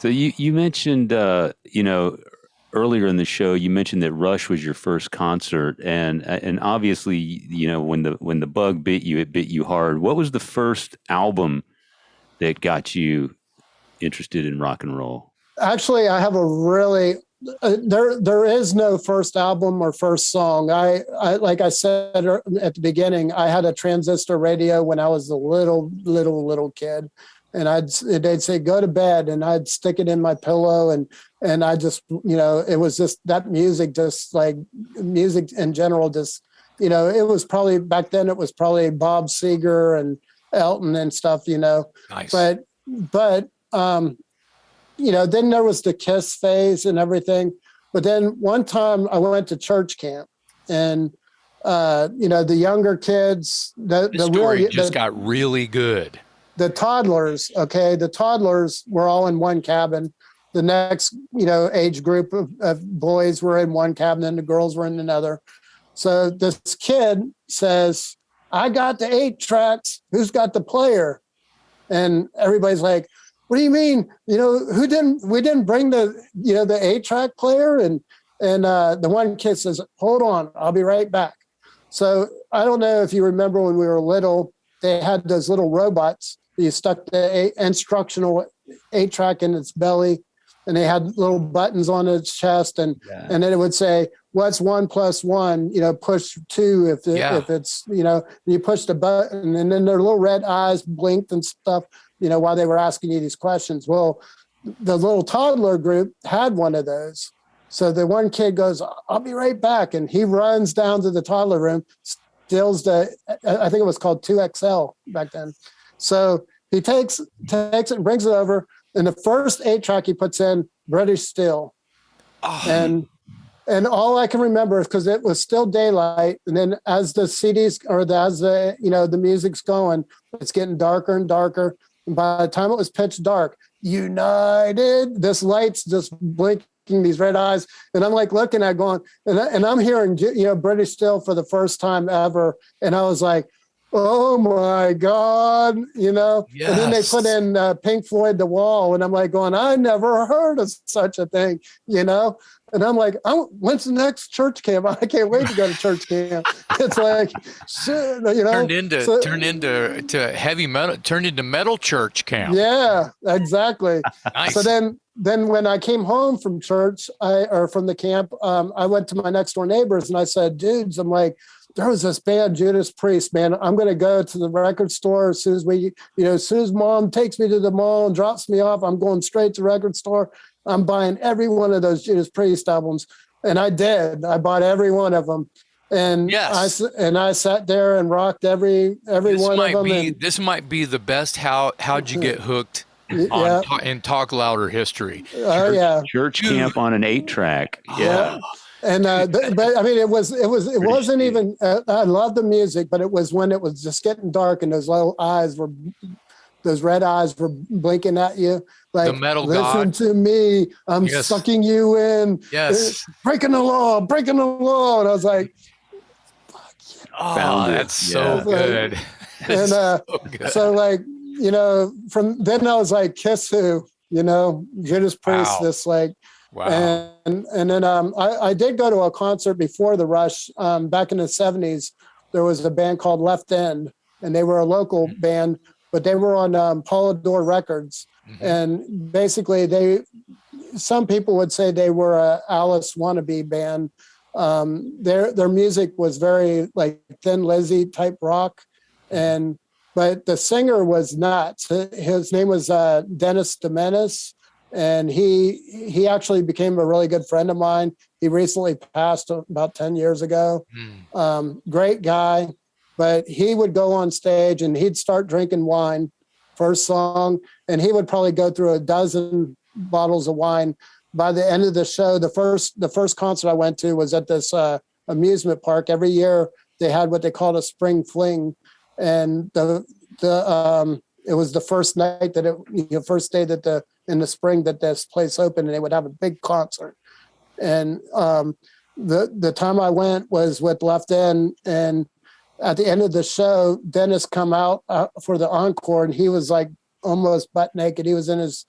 So you mentioned earlier in the show you mentioned that Rush was your first concert, and obviously when the bug bit you, it bit you hard. What was the first album that got you interested in rock and roll? Actually, I have a really there is no first album or first song. I like I said at the beginning, I had a transistor radio when I was a little kid, and they'd say go to bed, and I'd stick it in my pillow, and I just it was just that music, just like music in general, just it was probably back then it was probably Bob Seger and Elton and stuff, Nice. but then there was the KISS phase and everything. But then one time I went to church camp, and the younger kids, the story just got really good. The toddlers, the toddlers were all in one cabin. The next, age group of boys were in one cabin, and the girls were in another. So this kid says, "I got the 8 tracks. Who's got the player?" And everybody's like, "What do you mean? We didn't bring the 8-track player." And the one kid says, "Hold on, I'll be right back." So I don't know if you remember when we were little, they had those little robots. You stuck the instructional 8-track in its belly, and they had little buttons on its chest, and then it would say, "What's 1 + 1? Push 2 if it's you push the button," and then their little red eyes blinked and stuff. While they were asking you these questions. Well, the little toddler group had one of those. So the one kid goes, "I'll be right back." And he runs down to the toddler room, steals I think it was called 2XL back then. So he takes it and brings it over. And the first 8-track he puts in, British Steel. Oh. And all I can remember is because it was still daylight. And then as the CDs as the music's going, it's getting darker and darker. And by the time it was pitch dark, United, this light's just blinking, these red eyes. And I'm like looking at going, and I'm hearing, British Steel for the first time ever. And I was like, oh my God, Yes. And then they put in Pink Floyd, The Wall. And I'm like going, I never heard of such a thing, And I'm like, when's the next church camp? I can't wait to go to church camp. It's like, shit, Turned into heavy metal, turned into metal church camp. Yeah, exactly. Nice. So then when I came home from church, from the camp, I went to my next door neighbors and I said, dudes, I'm like, there was this band, Judas Priest, man. I'm going to go to the record store as soon as mom takes me to the mall and drops me off, I'm going straight to the record store. I'm buying every one of those Judas Priest albums. And I did. I bought every one of them. And yes. I sat there and rocked every one of them. This might be the best how'd you get hooked in Talk Louder history. Church camp on an 8-track. Yeah. And but I mean, it wasn't even. I love the music, but it was when it was just getting dark and those red eyes were blinking at you. Like, the metal listen god. to me, I'm sucking you in. Yes, breaking the law. And I was like, that's so good. And so good. So like from then I was like, Kiss Who, Judas Priest. Wow. This like. Wow. And then I did go to a concert before the Rush back in the 70s. There was a band called Left End, and they were a local band, but they were on Polydor Records. Mm-hmm. And basically some people would say they were a Alice wannabe band. Their music was very like Thin Lizzy type rock, but the singer was nuts. His name was Dennis DeMenis. And he actually became a really good friend of mine. He recently passed about 10 years ago. Great guy, but he would go on stage and he'd start drinking wine, first song, and he would probably go through a dozen bottles of wine. By the end of the show, the first concert I went to was at this amusement park. Every year they had what they called a spring fling, and it was the first night that first day that in the spring that this place opened, and they would have a big concert. And the time I went was with Left End, and at the end of the show, Dennis come out for the encore, and he was like almost butt naked. He was in his,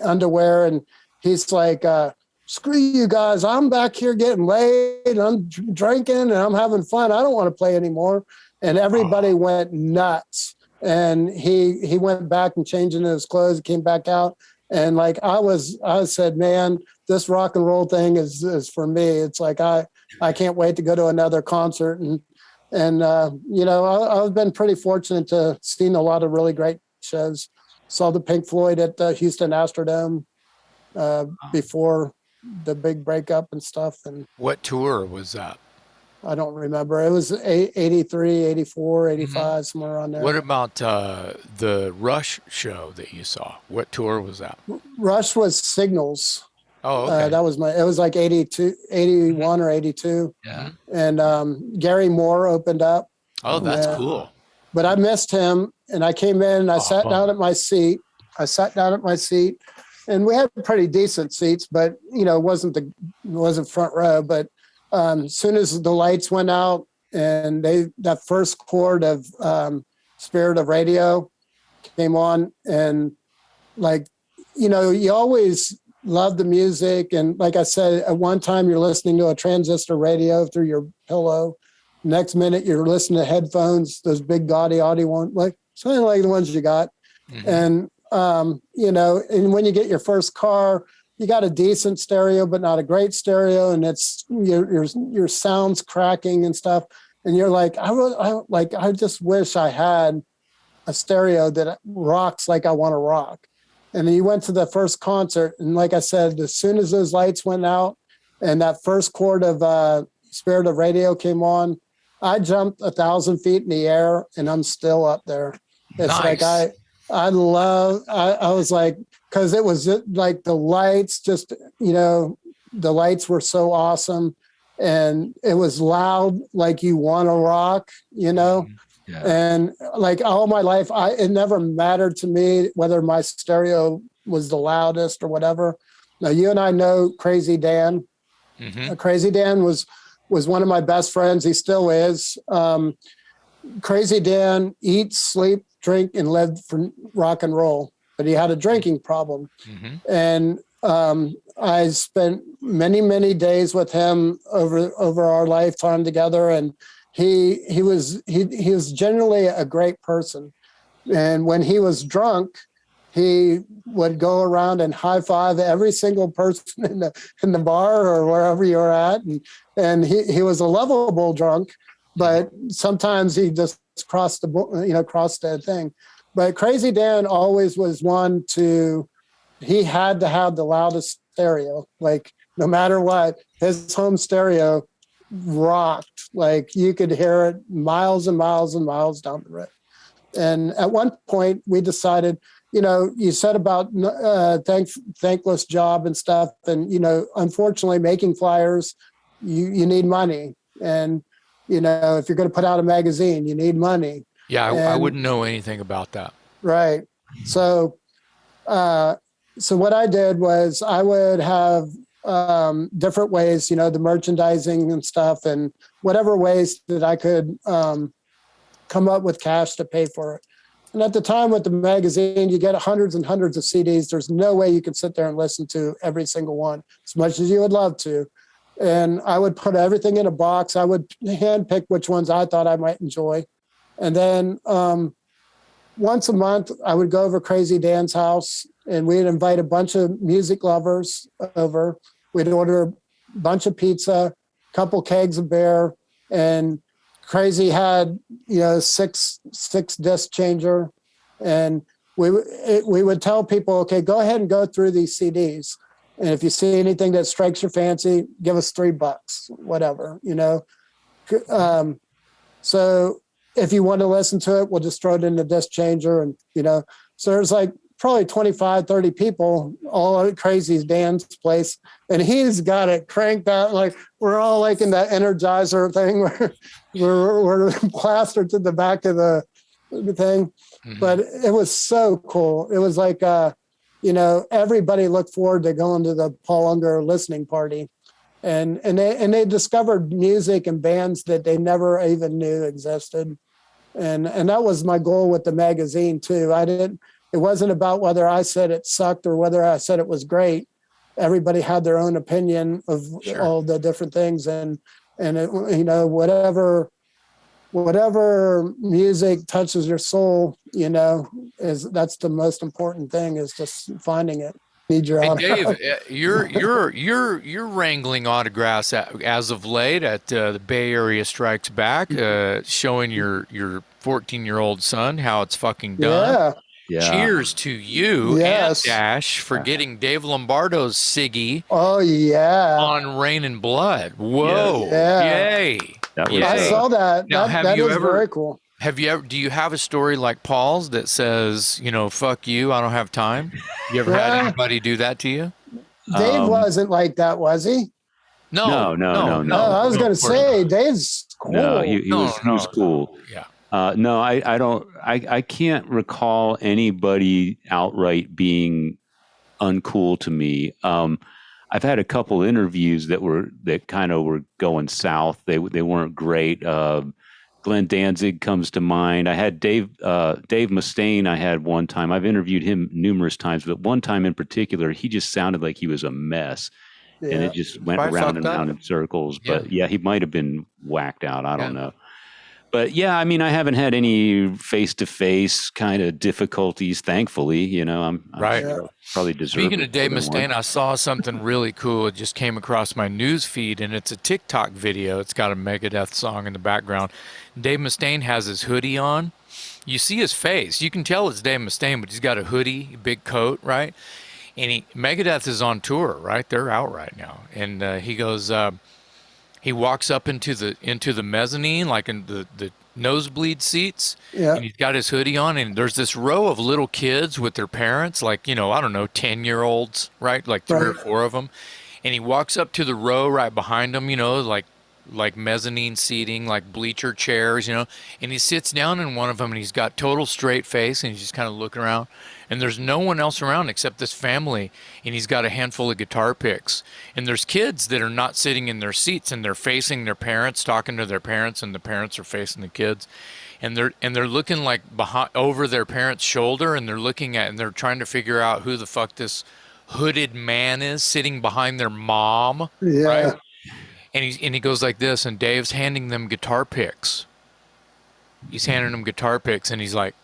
underwear, and he's like, screw you guys, I'm back here getting laid, and I'm drinking, and I'm having fun. I don't want to play anymore. And everybody went nuts. And he went back and changed into his clothes, came back out. And like I said, man, this rock and roll thing is for me. It's like I can't wait to go to another concert. And you know, I've been pretty fortunate to seen a lot of really great shows. Saw the Pink Floyd at the Houston Astrodome before the big breakup and stuff. And what tour was that? I don't remember. It was 83, 84, 85, somewhere around there. What about the Rush show that you saw? What tour was that? Rush was Signals. Oh, okay. It was like 82, 81 or 82. Yeah. And Gary Moore opened up. Oh, that's cool. But I missed him, and I came in and I sat down at my seat. And we had pretty decent seats, but you know, it wasn't front row. But as soon as the lights went out and that first chord of Spirit of Radio came on, and like, you know, you always love the music. And like I said, at one time you're listening to a transistor radio through your pillow. Next minute you're listening to headphones, those big gaudy audio ones, like something like the ones you got. And you know, and when you get your first car, you got a decent stereo, but not a great stereo, and it's your sound's cracking and stuff. And you're like, I just wish I had a stereo that rocks like I want to rock. And then you went to the first concert, and like I said, as soon as those lights went out and that first chord of Spirit of Radio came on, I jumped 1,000 feet in the air, and I'm still up there. It's nice. like I was like, because it was like the lights, just, you know, the lights were so awesome, and it was loud, like you want to rock, you know. Yeah. And like all my life, it never mattered to me whether my stereo was the loudest or whatever. Now, you and I know Crazy Dan. Crazy Dan was one of my best friends. He still is. Crazy Dan eats, sleep, drink, and lived for rock and roll, but he had a drinking problem. And I spent many, many days with him over our lifetime together, and he was generally a great person. And when he was drunk, he would go around and high five every single person in the bar or wherever you were at. And he was a lovable drunk, but sometimes he just crossed the thing. But Crazy Dan always was one he had to have the loudest stereo. Like no matter what, his home stereo rocked. Like you could hear it miles and miles and miles down the road. And at one point we decided, you know, you said about thankless job and stuff. And, you know, unfortunately making flyers, you need money. And, you know, if you're going to put out a magazine, you need money. Yeah. I wouldn't know anything about that. Right. So what I did was I would have different ways, you know, the merchandising and stuff, and whatever ways that I could come up with cash to pay for it. And at the time with the magazine, you get hundreds and hundreds of CDs. There's no way you could sit there and listen to every single one as much as you would love to. And I would put everything in a box. I would handpick which ones I thought I might enjoy. And then once a month, I would go over Crazy Dan's house, and we'd invite a bunch of music lovers over. We'd order a bunch of pizza, a couple kegs of beer, and Crazy had, you know, six disc changer. And we would tell people, okay, go ahead and go through these CDs. And if you see anything that strikes your fancy, give us $3, whatever, you know. So if you want to listen to it, we'll just throw it in the disc changer. And, you know, so there's like probably 25, 30 people all at Crazy Dan's place. And he's got it cranked out. Like we're all like in that Energizer thing where we're plastered to the back of the thing. But it was so cool. It was like, you know, everybody looked forward to going to the Paul Unger listening party. And they discovered music and bands that they never even knew existed. And that was my goal with the magazine too. it wasn't about whether I said it sucked or whether I said it was great. Everybody had their own opinion of all the different things, and it, you know, whatever music touches your soul, you know, that's the most important thing, is just finding it. Need your Hey autograph. Dave, you're wrangling autographs as of late at the Bay Area Strikes Back, showing your 14-year-old son how it's fucking done. Yeah. Yeah. Cheers to you Yes. and Dash for getting Dave Lombardo's Siggy Oh yeah. on Rain and Blood. Whoa! Yeah. Yay! That was, I saw that. Now, that is very cool. do you have a story like Paul's that says, you know, fuck you, I don't have time? You ever had anybody do that to you? Dave wasn't like that, was he? No. I was going to say, Dave's cool. No, he was cool. Yeah. No, I can't recall anybody outright being uncool to me. I've had a couple interviews that kind of were going south. They weren't great. Glenn Danzig comes to mind. I had Dave Mustaine. I had one time. I've interviewed him numerous times, but one time in particular, he just sounded like he was a mess, and it just went around and around in circles. But yeah, he might have been whacked out. I don't know. But yeah, I mean, I haven't had any face-to-face kind of difficulties, thankfully. You know, I'm sure probably deserve. Speaking of Dave Mustaine, I saw something really cool. It just came across my news feed, and it's a TikTok video. It's got a Megadeth song in the background. Dave Mustaine has his hoodie on. You see his face. You can tell it's Dave Mustaine, but he's got a hoodie, a big coat, right? And Megadeth is on tour, right? They're out right now. And he goes... he walks up into the mezzanine, like in the nosebleed seats, and he's got his hoodie on, and there's this row of little kids with their parents, like, you know, I don't know, 10-year-olds, right? Like three or four of them. And he walks up to the row right behind them, you know, like mezzanine seating, like bleacher chairs, you know, and he sits down in one of them, and he's got total straight face, and he's just kind of looking around, and there's no one else around except this family, and he's got a handful of guitar picks, and there's kids that are not sitting in their seats, and they're facing their parents, talking to their parents, and the parents are facing the kids, and they're looking like over their parents' shoulder, and they're looking at, and they're trying to figure out who the fuck this hooded man is sitting behind their mom, right? And he goes like this, and Dave's handing them guitar picks. He's handing them guitar picks, and he's like,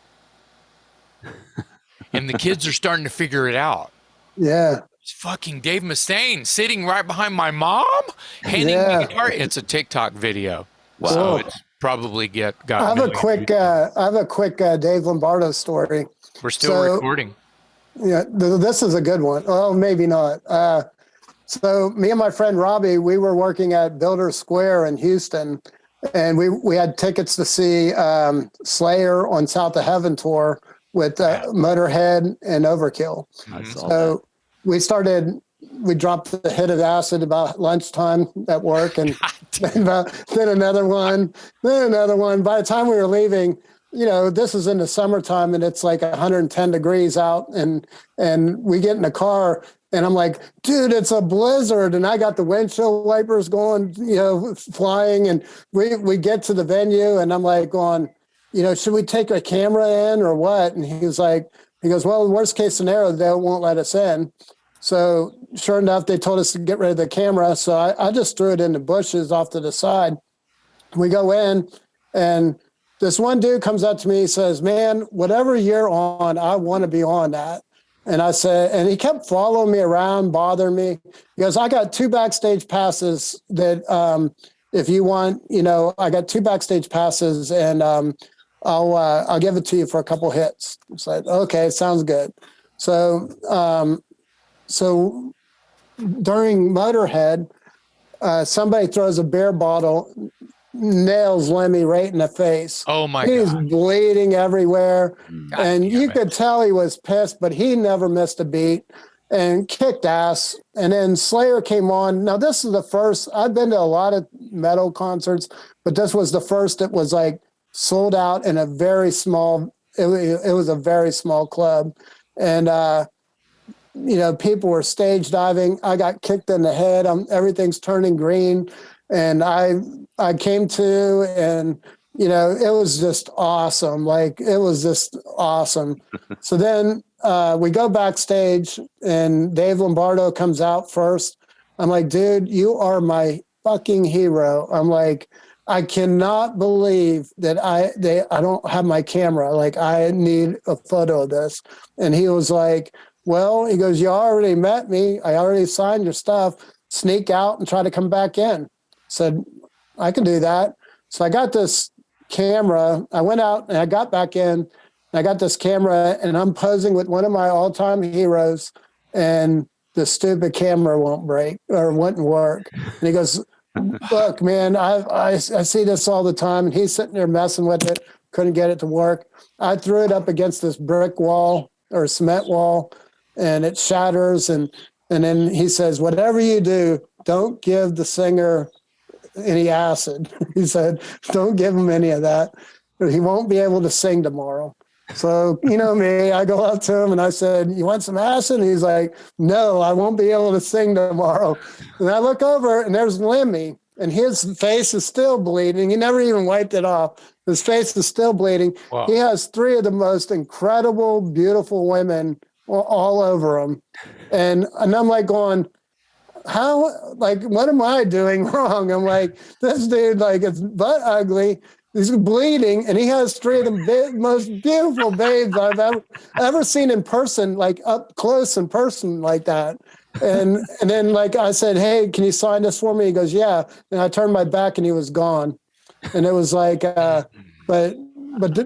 and the kids are starting to figure it out. Yeah. It's fucking Dave Mustaine sitting right behind my mom, handing me guitar. It's a TikTok video. Wow. So it's probably got. I have a quick Dave Lombardo story. We're still recording. Yeah, this is a good one. Oh, maybe not. So me and my friend Robbie, we were working at Builder Square in Houston, and we had tickets to see Slayer on South of Heaven tour with Motorhead and Overkill. So we dropped the hit of acid about lunchtime at work, and then another one. By the time we were leaving, you know, this is in the summertime, and it's like 110 degrees out, and we get in the car, and I'm like, dude, it's a blizzard, and I got the windshield wipers going, you know, flying, and we get to the venue, and I'm like going, you know, should we take a camera in or what? And he goes, well, worst case scenario, they won't let us in. So sure enough, they told us to get rid of the camera. So I just threw it in the bushes off to the side. We go in, and this one dude comes up to me, he says, man, whatever you're on, I want to be on that. And I said, and he kept following me around, bothering me. He goes, I got 2 backstage passes that if you want, you know, I got 2 backstage passes, and I'll give it to you for a couple hits. It's like, okay, sounds good. So during Motorhead, somebody throws a beer bottle, nails Lemmy right in the face. Oh my God. He's bleeding everywhere. And you could tell he was pissed, but he never missed a beat and kicked ass. And then Slayer came on. Now, this is the first, I've been to a lot of metal concerts, but this was the first that was like sold out in a very small, it was a very small club. And, you know, people were stage diving. I got kicked in the head. Everything's turning green. And I came to, and you know, it was just awesome. Like, it was just awesome. So then we go backstage and Dave Lombardo comes out first. I'm like, dude, you are my fucking hero. I'm like, I cannot believe that I don't have my camera. Like, I need a photo of this. And he was like, well, he goes, you already met me. I already signed your stuff. Sneak out and try to come back in. Said, I can do that. So I got this camera. I went out and I got back in. And I got this camera and I'm posing with one of my all-time heroes, and the stupid camera won't break or wouldn't work. And he goes, look, man, I see this all the time. And he's sitting there messing with it, couldn't get it to work. I threw it up against this brick wall or cement wall, and it shatters. And then he says, whatever you do, don't give the singer any acid. He said, don't give him any of that. He won't be able to sing tomorrow. So, you know me, I go up to him and I said, you want some acid? And he's like, no, I won't be able to sing tomorrow. And I look over and there's Lemmy, and his face is still bleeding. He never even wiped it off. His face is still bleeding. Wow. He has three of the most incredible, beautiful women all over him. And I'm like going, how, like, what am I doing wrong? I'm like, this dude, like, it's butt ugly. He's bleeding, and he has three of the most beautiful babes I've ever seen in person, like up close in person like that. And then, like, I said, hey, can you sign this for me? He goes, yeah. And I turned my back, and he was gone. And it was like, but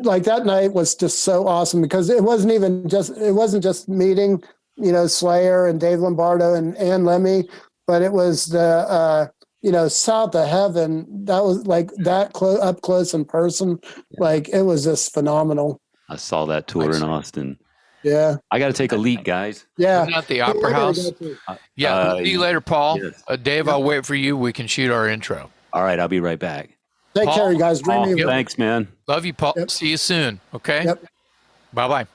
like that night was just so awesome because it wasn't just meeting, you know, Slayer and Dave Lombardo and Lemmy, but it was the, you know, South of Heaven. That was like that up close in person. Yeah. Like, it was just phenomenal. I saw that tour in Austin. Yeah. I got to take a leak, guys. Yeah. Isn't that the Opera House? Yeah. See you later, Paul. Yes. Dave, I'll wait for you. We can shoot our intro. All right. I'll be right back. Take care, you guys. Paul, thanks, man. Love you, Paul. Yep. See you soon. Okay. Yep. Bye-bye.